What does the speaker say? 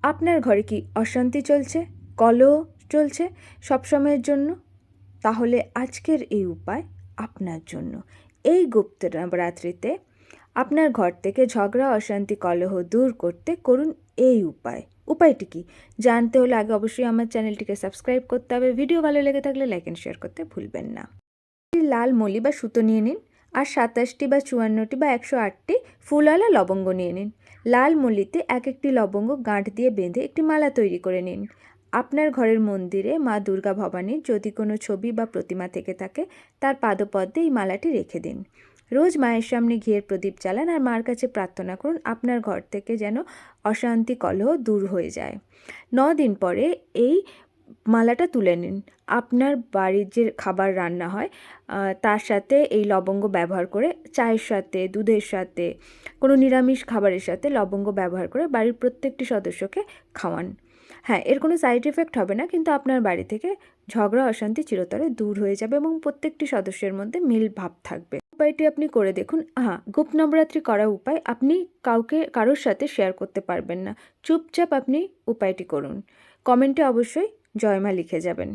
আপনার ঘরে কি অশান্তি চলছে, কলহ চলছে সবসময়ের জন্য? তাহলে আজকের এই উপায় আপনার জন্য। এই গুপ্ত নবরাত্রিতে আপনার ঘর থেকে ঝগড়া, অশান্তি, কলহ দূর করতে করুন এই উপায়। উপায়টি কি জানতে হলে আগে অবশ্যই আমার চ্যানেলটিকে সাবস্ক্রাইব করতে হবে। ভিডিও ভালো লেগে থাকলে লাইক অ্যান্ড শেয়ার করতে ভুলবেন না। লাল মলি বা সুতো নিয়ে নিন, আর 27টি বা 54টি বা 108টি ফুলওয়ালা লবঙ্গ নিয়ে নিন। লাল মলিতে এক একটি লবঙ্গ গাঁট দিয়ে বেঁধে একটি মালা তৈরি করে নিন। আপনার ঘরের মন্দিরে মা দুর্গা ভবানীর যদি কোনো ছবি বা প্রতিমা থেকে থাকে, তার পাদপদ্মে এই মালাটি রেখে দিন। রোজ মায়ের সামনে ঘিয়ের প্রদীপ জ্বালান আর মার কাছে প্রার্থনা করুন আপনার ঘর থেকে যেন অশান্তি, কলহ দূর হয়ে যায়। 9 দিন পরে এই মালাটা তুলে নিন। আপনার বাড়ির যে খাবার রান্না হয় তার সাথে এই লবঙ্গ ব্যবহার করে, চায়ের সাথে, দুধের সাথে, কোনো নিরামিষ খাবারের সাথে লবঙ্গ ব্যবহার করে বাড়ির প্রত্যেকটি সদস্যকে খাওয়ান। হ্যাঁ, এর কোনো সাইড এফেক্ট হবে না, কিন্তু আপনার বাড়ি থেকে ঝগড়া, অশান্তি চিরতরে দূর হয়ে যাবে এবং প্রত্যেকটি সদস্যের মধ্যে মিল ভাব থাকবে। উপায়টি আপনি করে দেখুন। হ্যাঁ, গুপ্ত নবরাত্রি করা উপায় আপনি কারোর সাথে শেয়ার করতে পারবেন না। চুপচাপ আপনি উপায়টি করুন। কমেন্টে অবশ্যই জয় মা লিখে যাবেন।